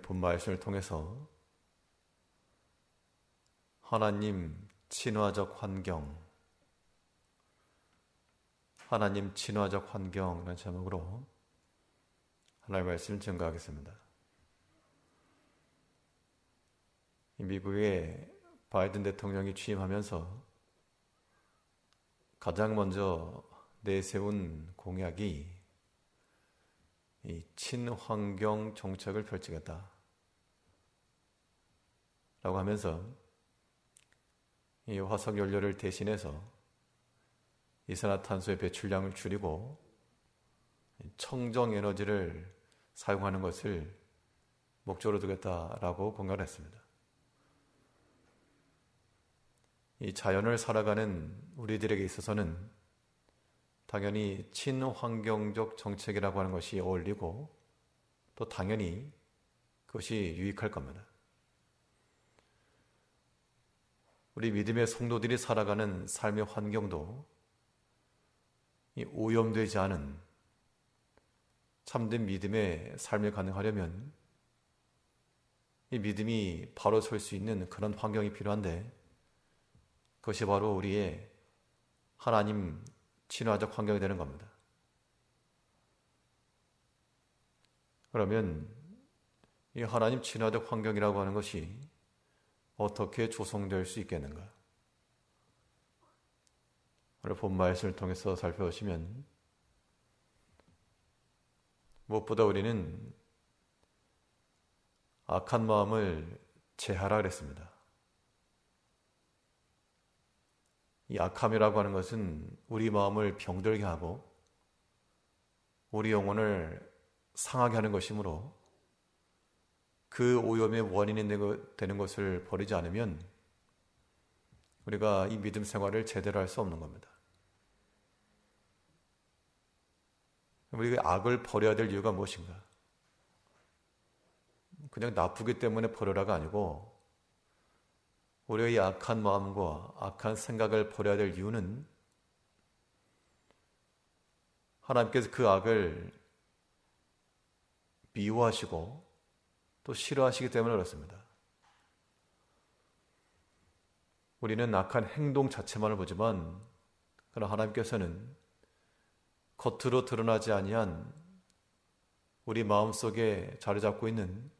본 말씀을 통해서 하나님 친화적 환경, 하나님 친화적 환경이라는 제목으로 하나님의 말씀을 증거하겠습니다. 미국의 바이든 대통령이 취임하면서 가장 먼저 내세운 공약이 이 친환경 정책을 펼치겠다 라고 하면서 이 화석 연료를 대신해서 이산화탄소의 배출량을 줄이고 청정 에너지를 사용하는 것을 목적으로 두겠다라고 공약을 했습니다. 이 자연을 살아가는 우리들에게 있어서는 당연히 친환경적 정책이라고 하는 것이 어울리고 또 당연히 그것이 유익할 겁니다. 우리 믿음의 성도들이 살아가는 삶의 환경도 이 오염되지 않은 참된 믿음의 삶을 가능하려면 이 믿음이 바로 설 수 있는 그런 환경이 필요한데 그것이 바로 우리의 하나님 친화적 환경이 되는 겁니다. 그러면 이 하나님 친화적 환경이라고 하는 것이 어떻게 조성될 수 있겠는가? 오늘 본 말씀을 통해서 살펴보시면 무엇보다 우리는 악한 마음을 제하라 그랬습니다. 이 악함이라고 하는 것은 우리 마음을 병들게 하고 우리 영혼을 상하게 하는 것이므로 그 오염의 원인이 되는 것을 버리지 않으면 우리가 이 믿음 생활을 제대로 할 수 없는 겁니다. 우리가 악을 버려야 될 이유가 무엇인가? 그냥 나쁘기 때문에 버려라가 아니고 우리가 이 악한 마음과 악한 생각을 버려야 될 이유는 하나님께서 그 악을 미워하시고 또 싫어하시기 때문에 그렇습니다. 우리는 악한 행동 자체만을 보지만 그러나 하나님께서는 겉으로 드러나지 아니한 우리 마음속에 자리 잡고 있는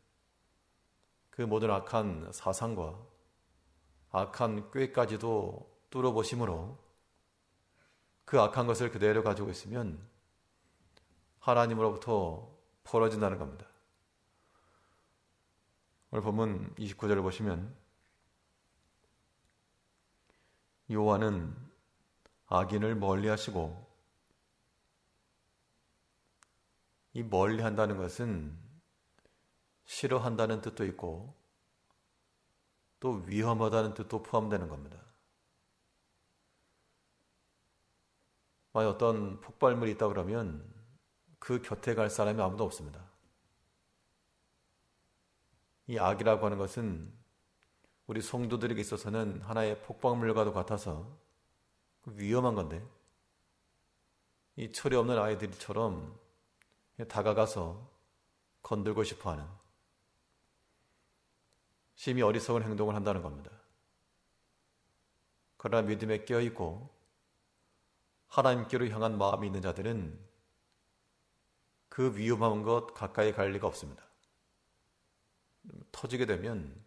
그 모든 악한 사상과 악한 꾀까지도 뚫어보심으로 그 악한 것을 그대로 가지고 있으면 하나님으로부터 벌어진다는 겁니다. 오늘 본문 29절을 보시면 여호와는 악인을 멀리하시고 이 멀리한다는 것은 싫어한다는 뜻도 있고 또 위험하다는 뜻도 포함되는 겁니다. 만약 어떤 폭발물이 있다 그러면 그 곁에 갈 사람이 아무도 없습니다. 이 악이라고 하는 것은 우리 성도들에게 있어서는 하나의 폭발물과도 같아서 위험한 건데 이 철이 없는 아이들처럼 다가가서 건들고 싶어하는 심히 어리석은 행동을 한다는 겁니다. 그러나 믿음에 깨어있고 하나님께로 향한 마음이 있는 자들은 그 위험한 것 가까이 갈 리가 없습니다. 터지게 되면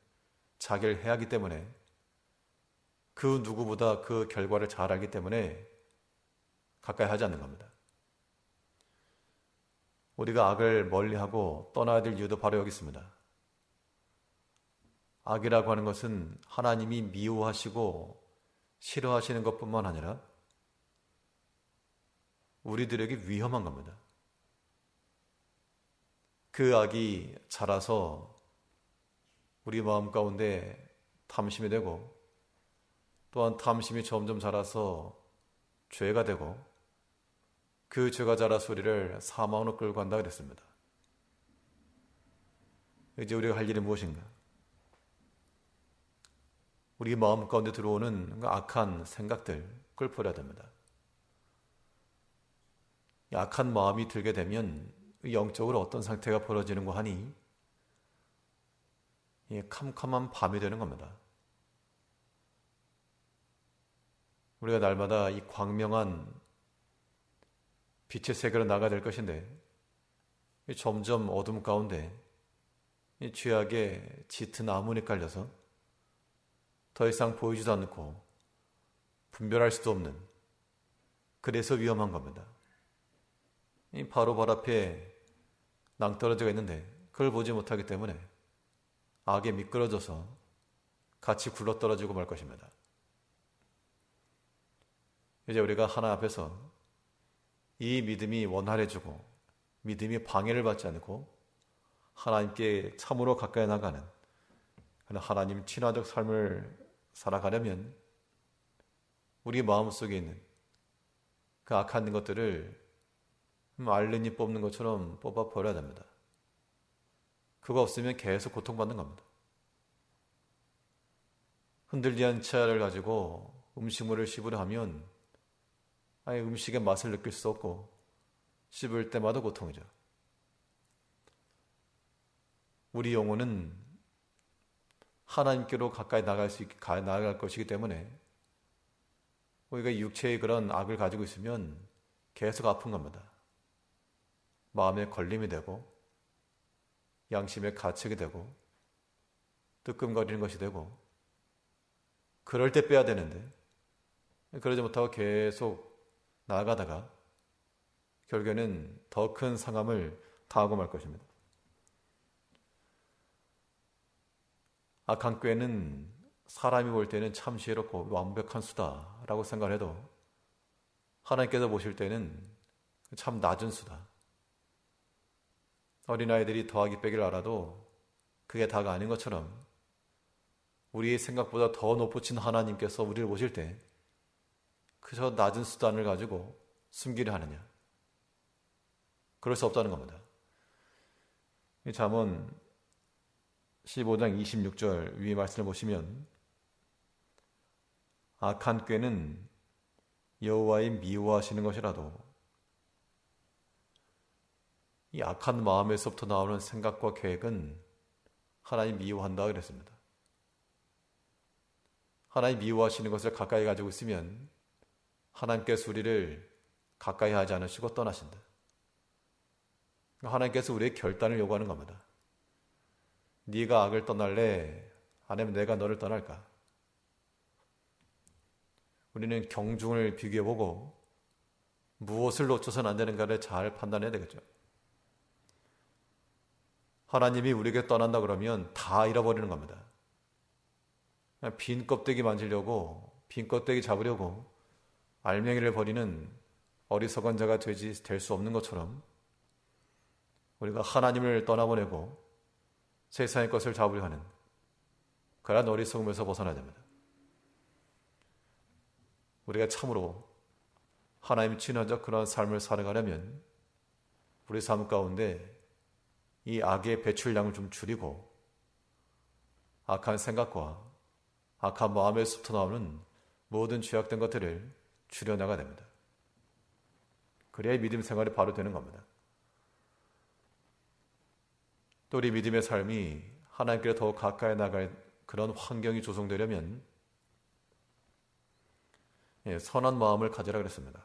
자기를 해하기 때문에 그 누구보다 그 결과를 잘 알기 때문에 가까이 하지 않는 겁니다. 우리가 악을 멀리하고 떠나야 될 이유도 바로 여기 있습니다. 악이라고 하는 것은 하나님이 미워하시고 싫어하시는 것뿐만 아니라 우리들에게 위험한 겁니다. 그 악이 자라서 우리 마음 가운데 탐심이 되고 또한 탐심이 점점 자라서 죄가 되고 그 죄가 자라서 우리를 사망으로 끌고 간다 그랬습니다. 이제 우리가 할 일이 무엇인가? 우리 마음 가운데 들어오는 악한 생각들 그걸 버려야 됩니다. 악한 마음이 들게 되면 영적으로 어떤 상태가 벌어지는가 하니 이 캄캄한 밤이 되는 겁니다. 우리가 날마다 이 광명한 빛의 세계로 나가야 될 것인데 점점 어둠 가운데 이 죄악의 짙은 암문에 깔려서 더 이상 보이지도 않고 분별할 수도 없는, 그래서 위험한 겁니다. 이 바로 발 앞에 낭떠러지가 있는데 그걸 보지 못하기 때문에 악에 미끄러져서 같이 굴러떨어지고 말 것입니다. 이제 우리가 하나 앞에서 이 믿음이 원활해지고 믿음이 방해를 받지 않고 하나님께 참으로 가까이 나가는 그런 하나님 친화적 삶을 살아가려면 우리 마음속에 있는 그 악한 것들을 알른이 뽑는 것처럼 뽑아 버려야 됩니다. 그거 없으면 계속 고통받는 겁니다. 흔들리 한 치아를 가지고 음식물을 씹으려 하면 아예 음식의 맛을 느낄 수 없고 씹을 때마다 고통이죠. 우리 영혼은 하나님께로 가까이 나갈 것이기 때문에 우리가 육체의 그런 악을 가지고 있으면 계속 아픈 겁니다. 마음에 걸림이 되고 양심에 갇히게 되고 뜨끔거리는 것이 되고, 그럴 때 빼야 되는데 그러지 못하고 계속 나아가다가 결국에는 더 큰 상함을 당하고 말 것입니다. 악한 꾀는 사람이 볼 때는 참 지혜롭고 완벽한 수다라고 생각해도 하나님께서 보실 때는 참 낮은 수다. 어린아이들이 더하기 빼기를 알아도 그게 다가 아닌 것처럼 우리의 생각보다 더 높으신 하나님께서 우리를 보실 때 그저 낮은 수단을 가지고 숨기려 하느냐. 그럴 수 없다는 겁니다. 이 잠언 15장 26절 위의 말씀을 보시면 악한 꾀는 여호와의 미워하시는 것이라도, 이 악한 마음에서부터 나오는 생각과 계획은 하나님 미워한다 그랬습니다. 하나님 미워하시는 것을 가까이 가지고 있으면 하나님께서 우리를 가까이 하지 않으시고 떠나신다. 하나님께서 우리의 결단을 요구하는 겁니다. 네가 악을 떠날래? 아니면 내가 너를 떠날까? 우리는 경중을 비교해보고 무엇을 놓쳐서는 안 되는가를 잘 판단해야 되겠죠. 하나님이 우리에게 떠난다 그러면 다 잃어버리는 겁니다. 빈 껍데기 만지려고, 빈 껍데기 잡으려고 알맹이를 버리는 어리석은 자가 될 수 없는 것처럼 우리가 하나님을 떠나보내고 세상의 것을 잡으려 하는 그러한 어리석음에서 벗어나야 됩니다. 우리가 참으로 하나님 친화적 그러한 삶을 살아가려면 우리 삶 가운데 이 악의 배출량을 좀 줄이고 악한 생각과 악한 마음에서부터 나오는 모든 죄악된 것들을 줄여나가야 됩니다. 그래야 믿음 생활이 바로 되는 겁니다. 또 우리 믿음의 삶이 하나님께 더 가까이 나갈 그런 환경이 조성되려면 선한 마음을 가지라 그랬습니다.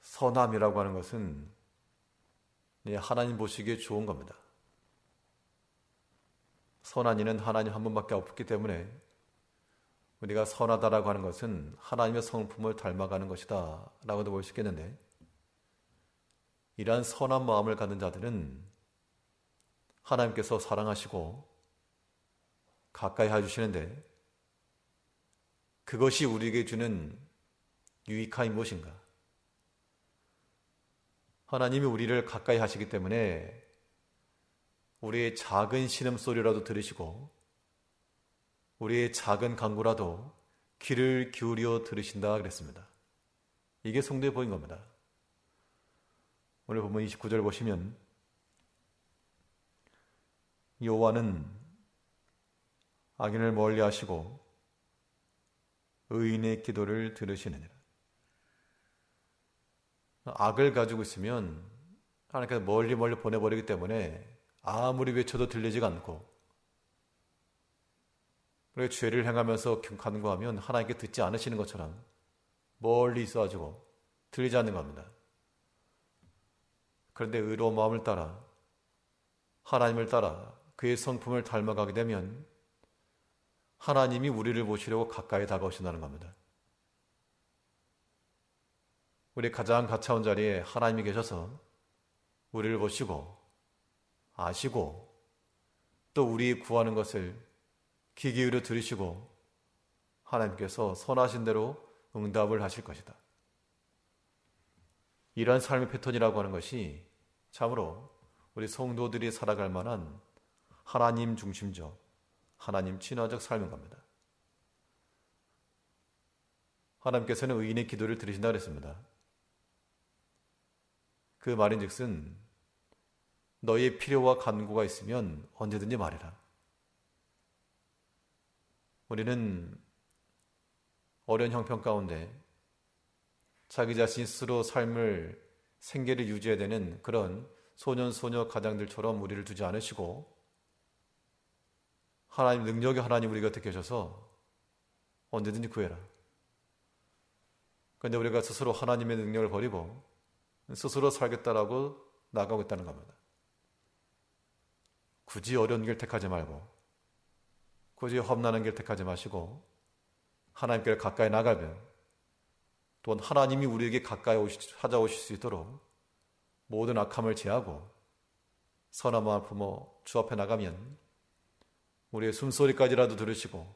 선함이라고 하는 것은 하나님 보시기에 좋은 겁니다. 선한 이는 하나님 한 분밖에 없기 때문에 우리가 선하다라고 하는 것은 하나님의 성품을 닮아가는 것이다 라고도 볼 수 있겠는데, 이러한 선한 마음을 갖는 자들은 하나님께서 사랑하시고 가까이 해주시는데 그것이 우리에게 주는 유익함이 무엇인가? 하나님이 우리를 가까이 하시기 때문에 우리의 작은 신음소리라도 들으시고 우리의 작은 간구라도 귀를 기울여 들으신다 그랬습니다. 이게 성도의 복인 겁니다. 오늘 본문 29절 보시면 여호와는 악인을 멀리 하시고 의인의 기도를 들으시느니라. 악을 가지고 있으면 하나님께서 멀리 보내버리기 때문에 아무리 외쳐도 들리지가 않고 우리가 죄를 행하면서 간구하면 하나님께 듣지 않으시는 것처럼 멀리 있어가지고 들리지 않는 겁니다. 그런데 의로운 마음을 따라 하나님을 따라 그의 성품을 닮아가게 되면 하나님이 우리를 보시려고 가까이 다가오신다는 겁니다. 우리 가장 가까운 자리에 하나님이 계셔서 우리를 보시고 아시고 또 우리 구하는 것을 귀 기울여 들으시고 하나님께서 선하신 대로 응답을 하실 것이다. 이러한 삶의 패턴이라고 하는 것이 참으로 우리 성도들이 살아갈 만한 하나님 중심적, 하나님 친화적 삶인 겁니다. 하나님께서는 의인의 기도를 들으신다 그랬습니다. 그 말인즉슨 너희의 필요와 간구가 있으면 언제든지 말해라. 우리는 어려운 형편 가운데 자기 자신이 스스로 삶을 생계를 유지해야 되는 그런 소년 소녀 가장들처럼 우리를 두지 않으시고 하나님 능력의 하나님 우리 곁에 계셔서 언제든지 구해라. 그런데 우리가 스스로 하나님의 능력을 버리고 스스로 살겠다라고 나가고 있다는 겁니다. 굳이 어려운 길 택하지 말고 굳이 험난한 길 택하지 마시고 하나님께 가까이 나가면 또한 하나님이 우리에게 가까이 찾아오실 수 있도록 모든 악함을 제하고 선한 마음을 품어 주 앞에 나가면 우리의 숨소리까지라도 들으시고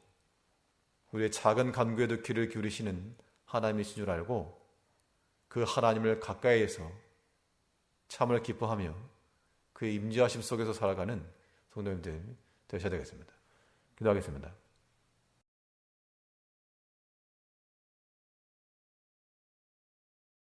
우리의 작은 간구에도 귀를 기울이시는 하나님이신 줄 알고 그 하나님을 가까이에서 참을 기뻐하며 그의 임재하심 속에서 살아가는 성도님들 되셔야 되겠습니다. 기도하겠습니다.